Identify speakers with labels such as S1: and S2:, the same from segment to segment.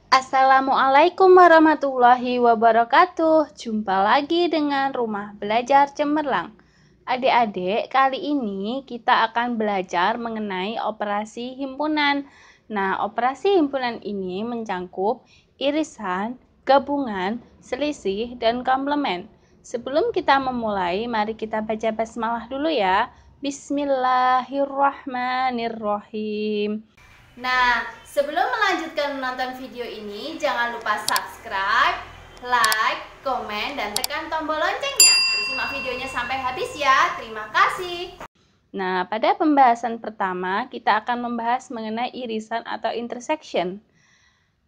S1: Assalamualaikum warahmatullahi wabarakatuh. Jumpa lagi dengan Rumah Belajar Cemerlang. Adik-adik, kali ini kita akan belajar mengenai operasi himpunan. Nah, operasi himpunan ini mencangkup irisan, gabungan, selisih, dan komplement. Sebelum kita memulai, mari kita baca basmalah dulu ya. Bismillahirrahmanirrahim. Nah, sebelum melanjutkan menonton video ini, jangan lupa subscribe, like, komen, dan tekan tombol loncengnya. Simak videonya sampai habis ya. Terima kasih. Nah, pada pembahasan pertama, kita akan membahas mengenai irisan atau intersection.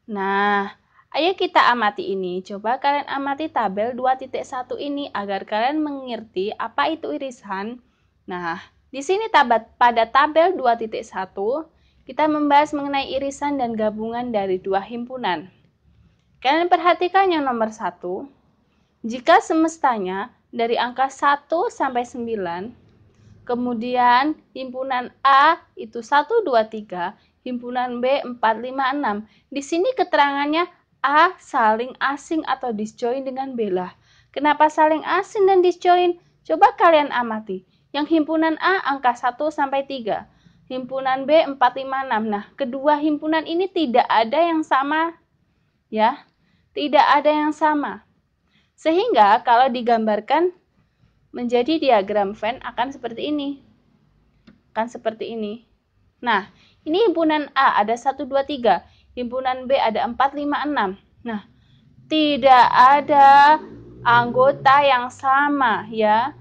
S1: Nah, ayo kita amati ini. Coba kalian amati tabel 2.1 ini agar kalian mengerti apa itu irisan. Nah, di sini pada tabel 2.1, kita membahas mengenai irisan dan gabungan dari dua himpunan. Kalian perhatikan yang nomor 1. Jika semestanya dari angka 1 sampai 9, kemudian himpunan A itu 1, 2, 3, himpunan B 4, 5, 6. Di sini keterangannya A saling asing atau disjoin dengan B lah. Kenapa saling asing dan disjoin? Coba kalian amati. Yang himpunan A angka 1 sampai 3. Himpunan B 4, 5, 6. Nah, kedua himpunan ini tidak ada yang sama. Ya, tidak ada yang sama. Sehingga kalau digambarkan menjadi diagram Venn akan seperti ini. Nah, ini himpunan A ada 1, 2, 3. Himpunan B ada 4, 5, 6. Nah, tidak ada anggota yang sama ya.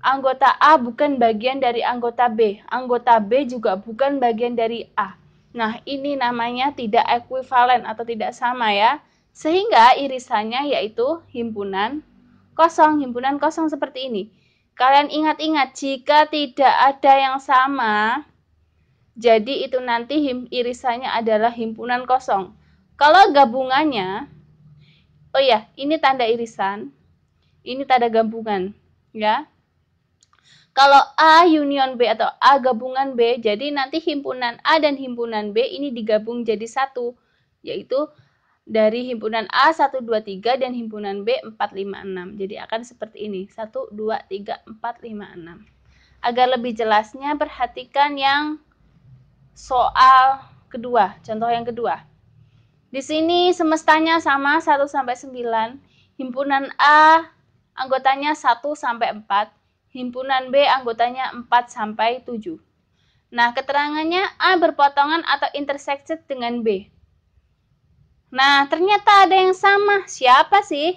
S1: Anggota A bukan bagian dari anggota B. Anggota B juga bukan bagian dari A. Nah, ini namanya tidak ekuivalen atau tidak sama ya. Sehingga irisannya yaitu himpunan kosong. Himpunan kosong seperti ini. Kalian ingat-ingat, jika tidak ada yang sama, jadi itu nanti irisannya adalah himpunan kosong. Kalau gabungannya, oh ya, ini tanda irisan, ini tanda gabungan ya. Kalau A union B atau A gabungan B, jadi nanti himpunan A dan himpunan B ini digabung jadi satu, yaitu dari himpunan A 1, 2, 3 dan himpunan B 4, 5, 6. Jadi akan seperti ini, 1, 2, 3, 4, 5, 6. Agar lebih jelasnya, perhatikan yang soal kedua, contoh yang kedua. Di sini semestanya sama 1 sampai 9, himpunan A anggotanya 1 sampai 4. Himpunan B anggotanya 4 sampai 7. Nah, keterangannya A berpotongan atau intersected dengan B. Nah, ternyata ada yang sama. Siapa sih?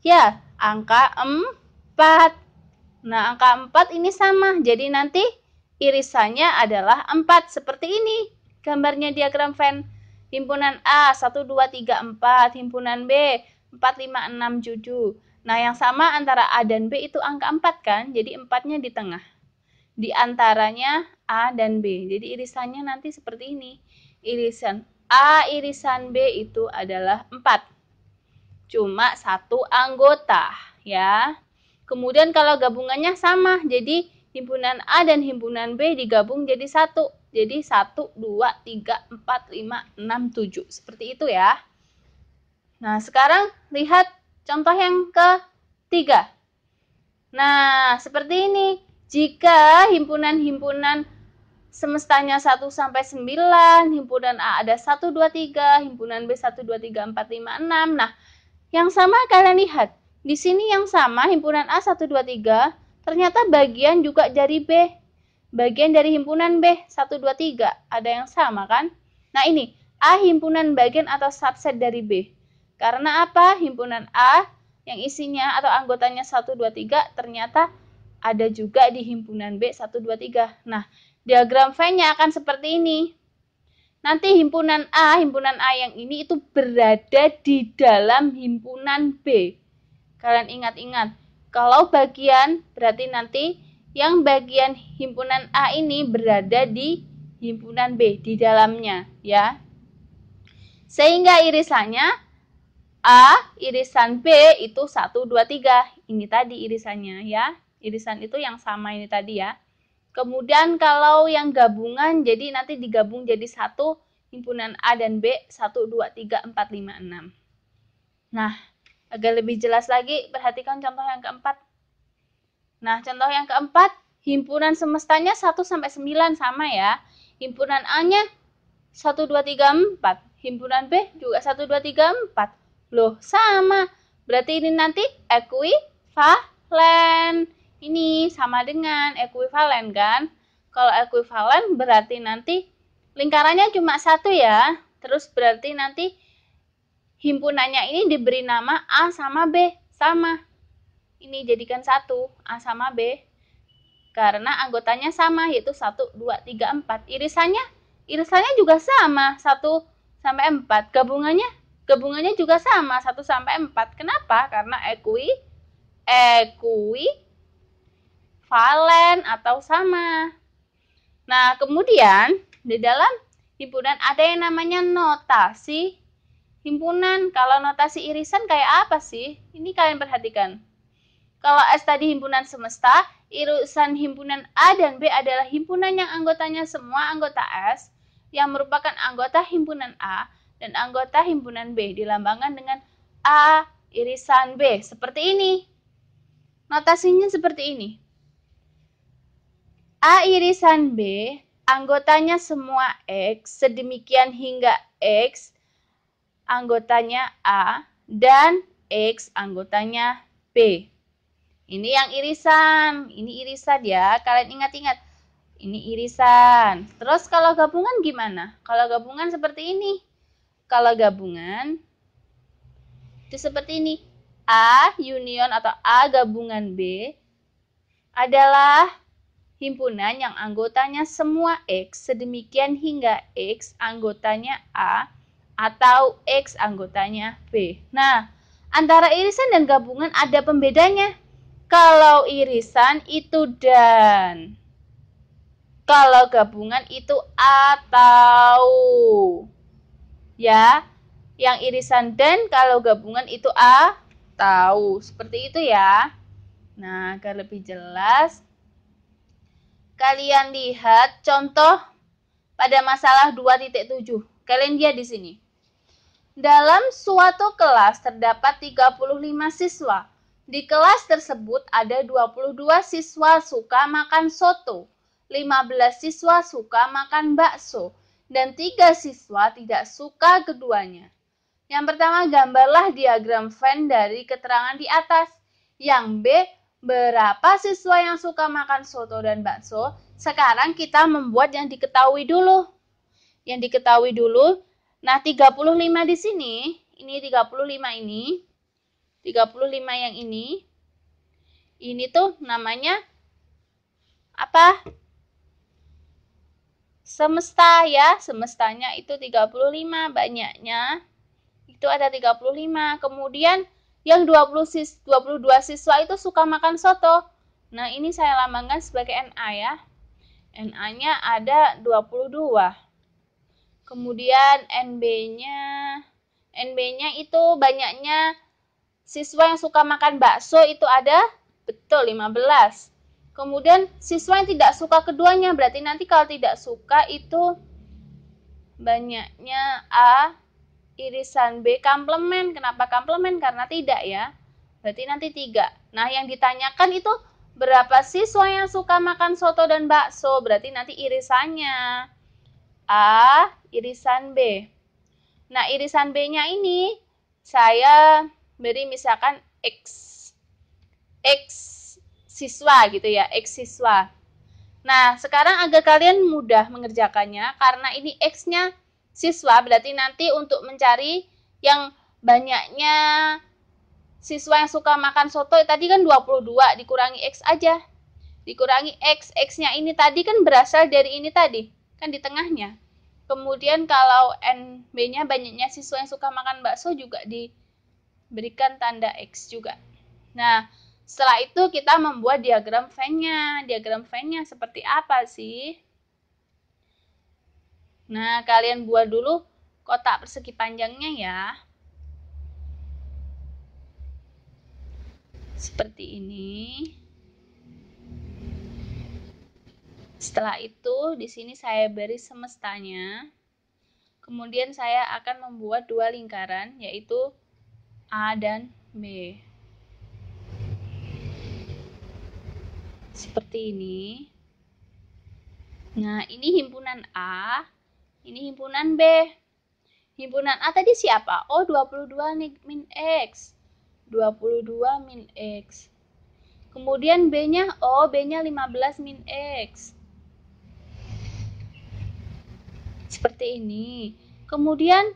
S1: Ya, angka 4. Nah, angka 4 ini sama. Jadi nanti irisannya adalah 4. Seperti ini gambarnya diagram Venn. Himpunan A 1, 2, 3, 4. Himpunan B 4, 5, 6, 7. Nah, yang sama antara A dan B itu angka 4 kan? Jadi 4-nya di tengah. Di antaranya A dan B. Jadi irisannya nanti seperti ini. Irisan A irisan B itu adalah 4. Cuma satu anggota ya. Kemudian kalau gabungannya sama. Jadi himpunan A dan himpunan B digabung jadi 1. Jadi 1, 2, 3, 4, 5, 6, 7. Seperti itu ya. Nah, sekarang lihat contoh yang ketiga. Nah, seperti ini. Jika himpunan-himpunan semestanya 1 sampai 9, himpunan A ada 1, 2, 3, himpunan B 1, 2, 3, 4, 5, 6. Nah, yang sama kalian lihat. Di sini yang sama himpunan A 1, 2, 3, ternyata bagian juga dari B. Bagian dari himpunan B 1, 2, 3. Ada yang sama kan? Nah, ini A himpunan bagian atau subset dari B. Karena apa? Himpunan A yang isinya atau anggotanya 1, 2, 3 ternyata ada juga di himpunan B 1, 2, 3. Nah, diagram Venn-nya akan seperti ini. Nanti himpunan A yang ini itu berada di dalam himpunan B. Kalian ingat-ingat, kalau bagian berarti nanti yang bagian himpunan A ini berada di himpunan B, di dalamnya ya. Sehingga irisannya A irisan B itu 1, 2, 3. Ini tadi irisannya ya. Irisan itu yang sama ini tadi ya. Kemudian kalau yang gabungan, jadi nanti digabung jadi 1, himpunan A dan B 1, 2, 3, 4, 5, 6. Nah, agar lebih jelas lagi, perhatikan contoh yang keempat. Nah, contoh yang keempat, himpunan semestanya 1 sampai 9 sama ya. Himpunan A-nya 1, 2, 3, 4. Himpunan B juga 1, 2, 3, 4. Loh, sama. Berarti ini nanti ekuivalen. Ini sama dengan ekuivalen kan? Kalau ekuivalen berarti nanti lingkarannya cuma 1 ya. Terus berarti nanti himpunannya ini diberi nama A sama B. Sama. Ini jadikan 1, A sama B. Karena anggotanya sama, yaitu 1, 2, 3, 4. Irisannya juga sama, 1 sampai 4. Gabungannya juga sama, 1 sampai 4. Kenapa? Karena ekuivalen atau sama. Nah, kemudian di dalam himpunan ada yang namanya notasi himpunan. Kalau notasi irisan kayak apa sih? Ini kalian perhatikan. Kalau S tadi himpunan semesta, irisan himpunan A dan B adalah himpunan yang anggotanya semua anggota S yang merupakan anggota himpunan A dan anggota himpunan B, dilambangkan dengan A irisan B. Seperti ini. Notasinya seperti ini. A irisan B, anggotanya semua X, sedemikian hingga X, anggotanya A, dan X, anggotanya B. Ini yang irisan, ya, kalian ingat-ingat. Ini irisan. Terus kalau gabungan gimana? Kalau gabungan seperti ini. Kalau gabungan, itu seperti ini. A union atau A gabungan B adalah himpunan yang anggotanya semua X, sedemikian hingga X anggotanya A, atau X anggotanya B. Nah, antara irisan dan gabungan ada pembedanya. Kalau irisan itu dan. Kalau gabungan itu atau. Ya, yang irisan dan, kalau gabungan itu atau. Seperti itu ya. Nah, agar lebih jelas, kalian lihat contoh pada masalah 2.7. Kalian lihat di sini. Dalam suatu kelas terdapat 35 siswa. Di kelas tersebut ada 22 siswa suka makan soto, 15 siswa suka makan bakso, dan 3 siswa tidak suka keduanya. Yang pertama, gambarlah diagram Venn dari keterangan di atas. Yang B, berapa siswa yang suka makan soto dan bakso? Sekarang kita membuat yang diketahui dulu. Yang diketahui dulu. Nah, 35 di sini, ini 35 ini. 35 yang ini tuh namanya apa? Semesta ya, semestanya itu 35, banyaknya itu ada 35. Kemudian yang 22 siswa itu suka makan soto. Nah, ini saya lambangkan sebagai NA ya. NA-nya ada 22. Kemudian NB-nya itu banyaknya siswa yang suka makan bakso itu ada, betul, 15. Kemudian siswa yang tidak suka keduanya, berarti nanti kalau tidak suka itu banyaknya A, irisan B komplement. Kenapa komplement? Karena tidak ya. Berarti nanti 3. Nah, yang ditanyakan itu berapa siswa yang suka makan soto dan bakso, berarti nanti irisannya A, irisan B. Nah, irisan B-nya ini saya beri misalkan X siswa gitu ya, X siswa. Nah, sekarang agar kalian mudah mengerjakannya, karena ini X-nya siswa, berarti nanti untuk mencari yang banyaknya siswa yang suka makan soto, tadi kan 22, dikurangi X aja. Dikurangi X, X-nya ini tadi kan berasal dari ini tadi, kan di tengahnya. Kemudian kalau NB-nya banyaknya siswa yang suka makan bakso juga diberikan tanda X juga. Nah, setelah itu kita membuat diagram Venn-nya. Diagram Venn-nya seperti apa sih? Nah, kalian buat dulu kotak persegi panjangnya ya. Seperti ini. Setelah itu, di sini saya beri semestanya. Kemudian saya akan membuat dua lingkaran, yaitu A dan B. Seperti ini. Nah, ini himpunan A, ini himpunan B. Himpunan A tadi siapa? Oh, 22 min X. 22 min X. Kemudian B-nya, oh B-nya 15 min X. Seperti ini. Kemudian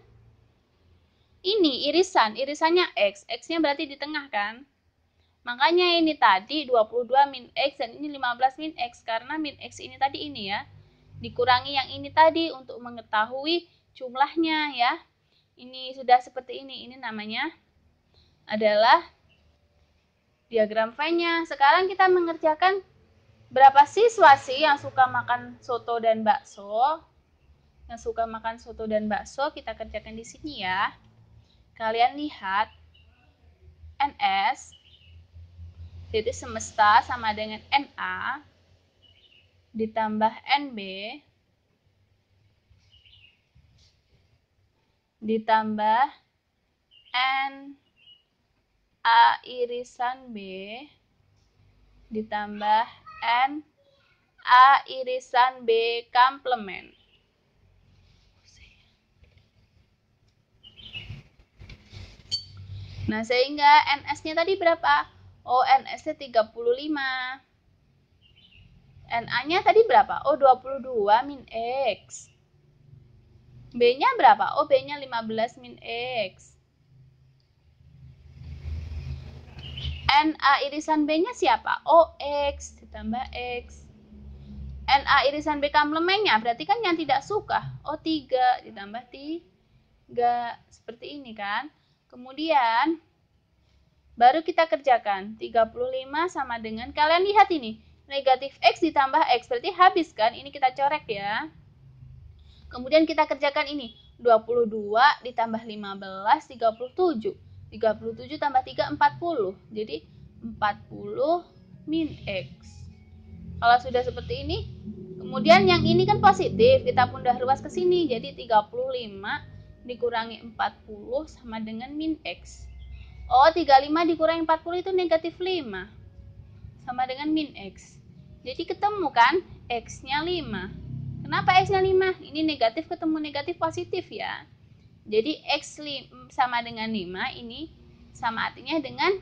S1: ini irisannya X. X-nya berarti di tengah kan? Makanya ini tadi 22 min X dan ini 15 min X. Karena min X ini tadi ini ya. Dikurangi yang ini tadi untuk mengetahui jumlahnya ya. Ini sudah seperti ini. Ini namanya adalah diagram V-nya. Sekarang kita mengerjakan berapa siswa sih yang suka makan soto dan bakso? Yang suka makan soto dan bakso, kita kerjakan di sini ya. Kalian lihat, NS, jadi semesta sama dengan NA, ditambah NB, ditambah NA irisan B, ditambah NA irisan B komplement. Nah, sehingga NS-nya tadi berapa? Oh, NS-nya 35. NA-nya tadi berapa? Oh, 22 min X. B-nya berapa? Oh, B-nya 15 min X. NA irisan B-nya siapa? Oh, X ditambah X. NA irisan B komplementnya berarti kan yang tidak suka. Oh, 3 ditambah 3. Seperti ini kan. Kemudian baru kita kerjakan 35 sama dengan, kalian lihat ini, negatif X ditambah X, berarti habis kan, ini kita corek ya. Kemudian kita kerjakan ini, 22 ditambah 15, 37. 37 tambah 3, 40. Jadi 40 min X. Kalau sudah seperti ini, kemudian yang ini kan positif, kita pundah ruas ke sini, jadi 35 dikurangi 40 sama dengan min X. Oh, 35 dikurangi 40 itu negatif 5. Sama dengan min X. Jadi ketemu kan X-nya 5. Kenapa X-nya 5? Ini negatif ketemu negatif positif ya. Jadi X sama dengan 5, ini sama artinya dengan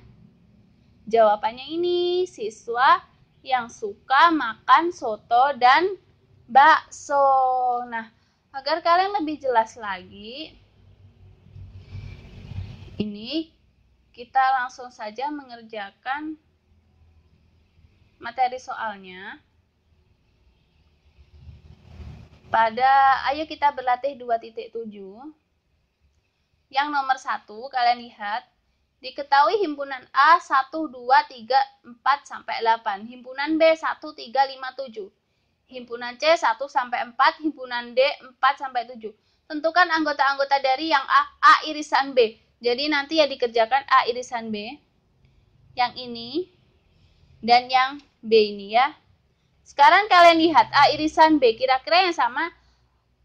S1: jawabannya ini, siswa yang suka makan soto dan bakso. Nah, agar kalian lebih jelas lagi, ini kita langsung saja mengerjakan materi soalnya. Ayo kita berlatih 2.7. Yang nomor 1, kalian lihat, diketahui himpunan A 1, 2, 3, 4, sampai 8. Himpunan B 1, 3, 5, 7. Himpunan C 1 sampai 4, himpunan D 4 sampai 7. Tentukan anggota-anggota dari yang A irisan B. Jadi nanti ya dikerjakan A irisan B, yang ini, dan yang B ini ya. Sekarang kalian lihat A irisan B, kira-kira yang sama.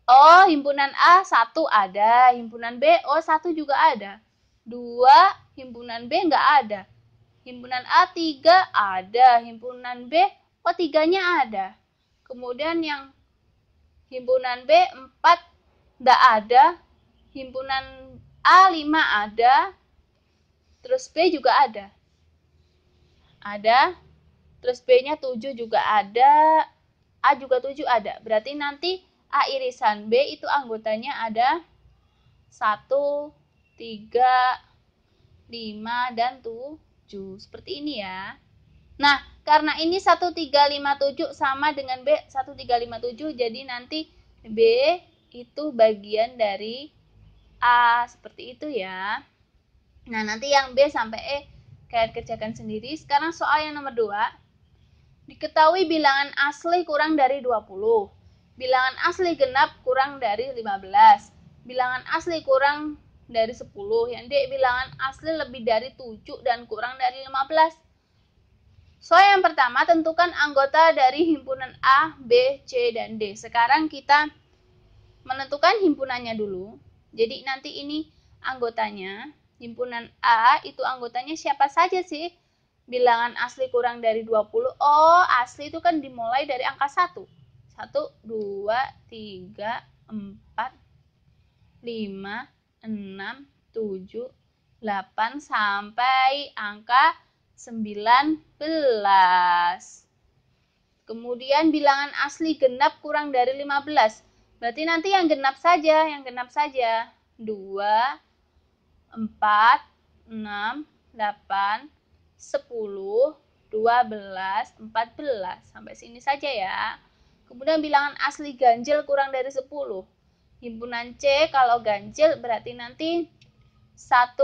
S1: Oh, himpunan A 1 ada, himpunan B, oh 1 juga ada. 2, himpunan B enggak ada. Himpunan A 3 ada, himpunan B, oh 3-nya ada. Kemudian yang himpunan B 4 enggak ada, himpunan A 5 ada, terus B juga ada. Ada, terus B-nya 7 juga ada, A juga 7 ada. Berarti nanti A irisan B itu anggotanya ada 1, 3, 5, dan 7. Seperti ini ya. Nah, karena ini 1, 3, 5, 7 sama dengan B 1, 3, 5, 7, jadi nanti B itu bagian dari A, seperti itu ya. Nah, nanti yang B sampai E kalian kerjakan sendiri. Sekarang soal yang nomor 2. Diketahui bilangan asli kurang dari 20. Bilangan asli genap kurang dari 15. Bilangan asli kurang dari 10. Yang D bilangan asli lebih dari 7 dan kurang dari 15. Soal yang pertama, tentukan anggota dari himpunan A, B, C, dan D. Sekarang kita menentukan himpunannya dulu. Jadi nanti ini anggotanya, himpunan A itu anggotanya siapa saja sih? Bilangan asli kurang dari 20. Oh, asli itu kan dimulai dari angka 1. 1, 2, 3, 4, 5, 6, 7, 8 sampai angka 19. Kemudian bilangan asli genap kurang dari 15. Berarti nanti yang genap saja, 2, 4, 6, 8, 10, 12, 14. Sampai sini saja ya. Kemudian bilangan asli ganjil kurang dari 10. Himpunan C kalau ganjil berarti nanti 1,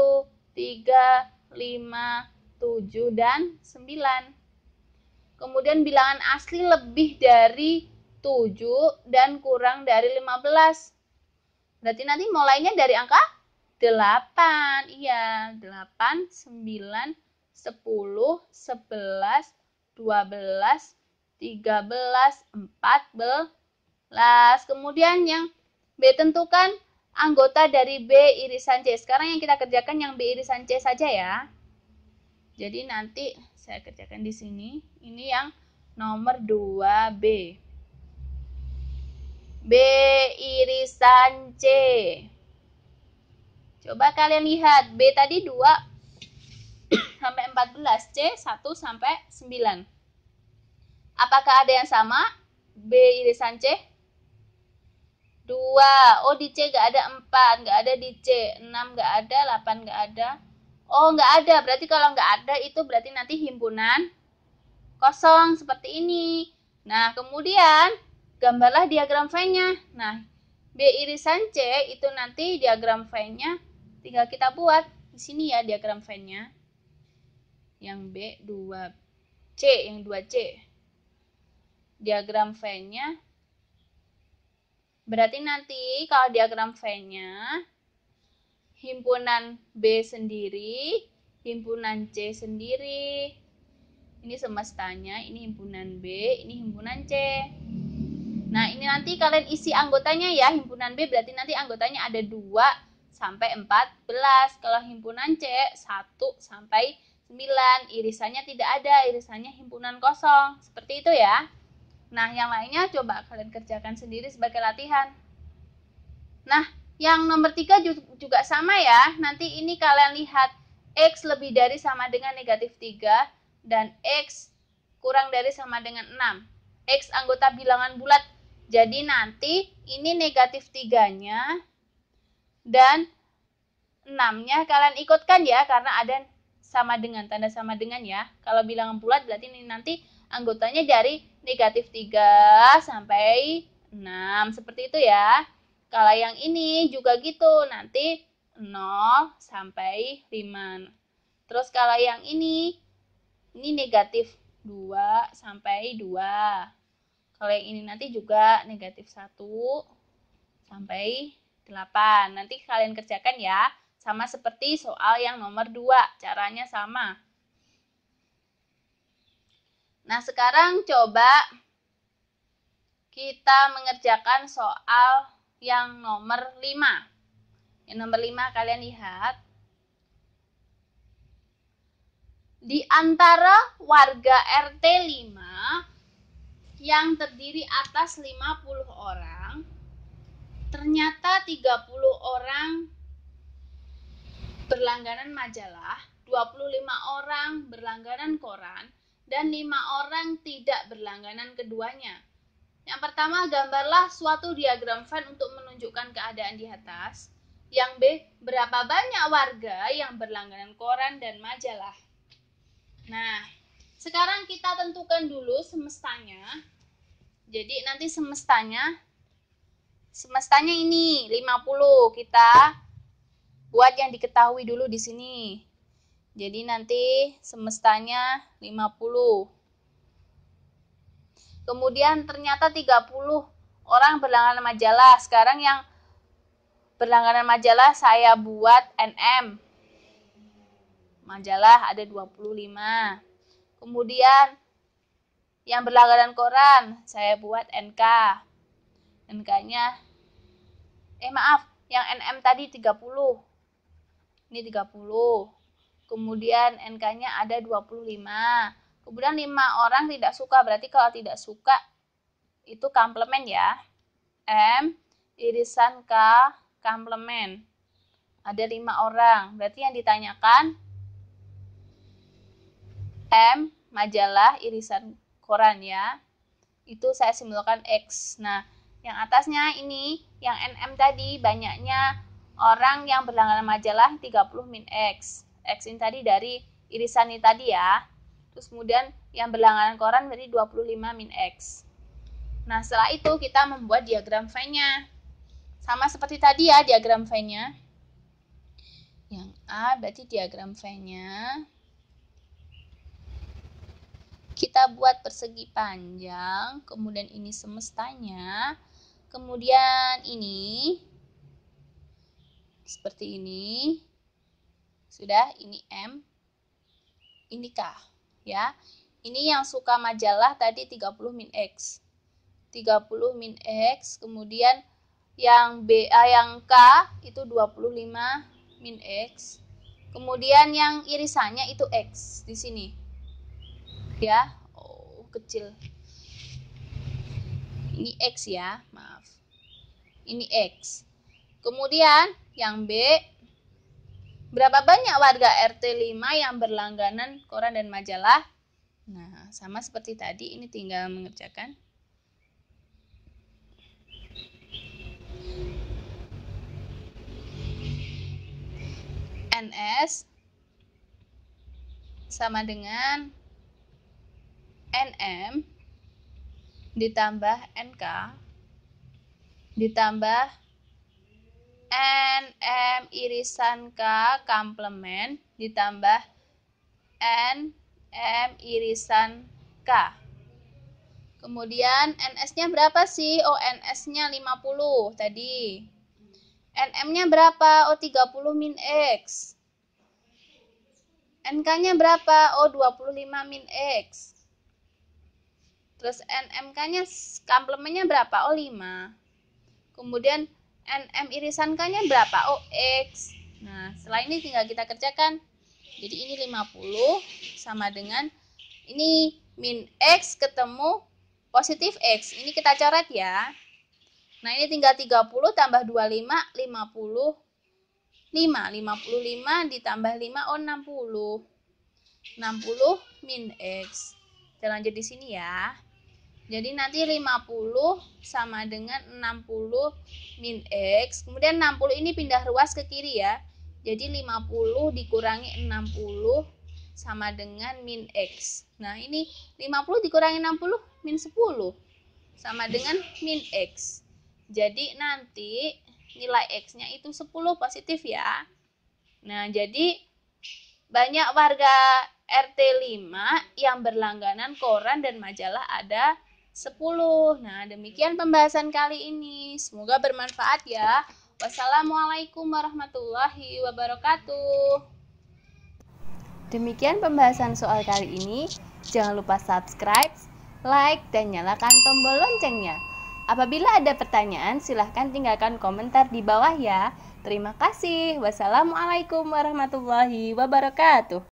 S1: 3, 5, 7, dan 9. Kemudian bilangan asli lebih dari 7 dan kurang dari 15. Berarti nanti mulainya dari angka 8. Iya, 8, 9, 10, 11, 12, 13, 14. Kemudian yang B, tentukan anggota dari B irisan C. Sekarang yang kita kerjakan yang B irisan C saja ya. Jadi nanti saya kerjakan di sini. Ini yang nomor 2B. B irisan C. Coba kalian lihat, B tadi 2 sampai 14, C 1 sampai 9. Apakah ada yang sama? B irisan C? 2. Oh, di C nggak ada 4, nggak ada di C. 6 nggak ada, 8 nggak ada. Oh, nggak ada. Berarti kalau nggak ada itu berarti nanti himpunan kosong seperti ini. Nah, kemudian gambarlah diagram V-nya. Nah, B irisan C itu nanti diagram V-nya tinggal kita buat di sini ya diagram V-nya. Yang B 2C, yang 2C. Diagram V-nya berarti nanti kalau diagram V-nya himpunan B sendiri, himpunan C sendiri. Ini semestanya, ini himpunan B, ini himpunan C. Nah, ini nanti kalian isi anggotanya ya. Himpunan B berarti nanti anggotanya ada 2 sampai 14. Kalau himpunan C 1 sampai 9. Irisannya tidak ada, irisannya himpunan kosong. Seperti itu ya. Nah, yang lainnya coba kalian kerjakan sendiri sebagai latihan. Nah, yang nomor 3 juga sama ya. Nanti ini kalian lihat X lebih dari sama dengan negatif 3 dan X kurang dari sama dengan 6. X anggota bilangan bulat. Jadi nanti ini negatif 3-nya dan 6-nya kalian ikutkan ya karena ada sama dengan, tanda sama dengan ya. Kalau bilangan bulat berarti ini nanti anggotanya dari negatif 3 sampai 6. Seperti itu ya. Kalau yang ini juga gitu, nanti 0 sampai 5. Terus kalau yang ini negatif 2 sampai 2. Kalau yang ini nanti juga negatif 1 sampai 8. Nanti kalian kerjakan ya, sama seperti soal yang nomor 2, caranya sama. Nah, sekarang coba kita mengerjakan soal yang nomor 5. Yang nomor 5 kalian lihat. Di antara warga RT 5 yang terdiri atas 50 orang, ternyata 30 orang berlangganan majalah, 25 orang berlangganan koran, dan 5 orang tidak berlangganan keduanya. Yang pertama, gambarlah suatu diagram Venn untuk menunjukkan keadaan di atas. Yang B, berapa banyak warga yang berlangganan koran dan majalah. Nah, sekarang kita tentukan dulu semestanya. Jadi nanti semestanya ini 50. Kita buat yang diketahui dulu di sini. Jadi nanti semestanya 50. Kemudian ternyata 30 orang berlangganan majalah. Sekarang yang berlangganan majalah saya buat NM. Majalah ada 25. Kemudian yang berlangganan koran saya buat NK. NK-nya Maaf, yang NM tadi 30. Ini 30. Kemudian NK-nya ada 25. Kemudian 5 orang tidak suka, berarti kalau tidak suka itu komplement ya. M irisan K komplement. Ada 5 orang, berarti yang ditanyakan M majalah irisan koran ya. Itu saya simbolkan X. Nah, yang atasnya ini, yang NM tadi banyaknya orang yang berlangganan majalah 30 min X. X ini tadi dari irisan ini tadi ya. Terus kemudian yang berlangganan koran berarti 25 min X. Nah, setelah itu kita membuat diagram V-nya. Sama seperti tadi ya diagram V-nya. Yang A berarti diagram V-nya. Kita buat persegi panjang, kemudian ini semestanya, kemudian ini seperti ini. Sudah, ini M, ini K ya. Ini yang suka majalah tadi 30 min X. 30 min X, kemudian yang yang K itu 25 min X. Kemudian yang irisannya itu X di sini. Ya, oh kecil. Ini X ya, maaf. Ini X. Kemudian yang B, berapa banyak warga RT 5 yang berlangganan koran dan majalah? Nah, sama seperti tadi, ini tinggal mengerjakan. NS sama dengan NM ditambah NK ditambah NM irisan K komplement ditambah NM irisan K. Kemudian NS-nya berapa sih? Oh, NS-nya 50 tadi. NM-nya berapa? Oh, 30 min X. NK-nya berapa? Oh, 25 min X. Terus NMK-nya komplementnya berapa? Oh, 5. Kemudian NM irisan K-nya berapa? Oh, X. Nah, setelah ini tinggal kita kerjakan. Jadi ini 50 sama dengan ini min X ketemu positif X. Ini kita coret ya. Nah, ini tinggal 30 tambah 25, 55. 55 ditambah 5, oh 60. 60 min X. Kita lanjut di sini ya. Jadi nanti 50 sama dengan 60 min X. Kemudian 60 ini pindah ruas ke kiri ya. Jadi 50 dikurangi 60 sama dengan min X. Nah, ini 50 dikurangi 60 min 10 sama dengan min X. Jadi nanti nilai X-nya itu 10 positif ya. Nah, jadi banyak warga RT 5 yang berlangganan koran dan majalah ada 10. Nah, demikian pembahasan kali ini. Semoga bermanfaat ya. Wassalamualaikum warahmatullahi wabarakatuh. Demikian pembahasan soal kali ini. Jangan lupa subscribe, like, dan nyalakan tombol loncengnya. Apabila ada pertanyaan, silahkan tinggalkan komentar di bawah ya. Terima kasih. Wassalamualaikum warahmatullahi wabarakatuh.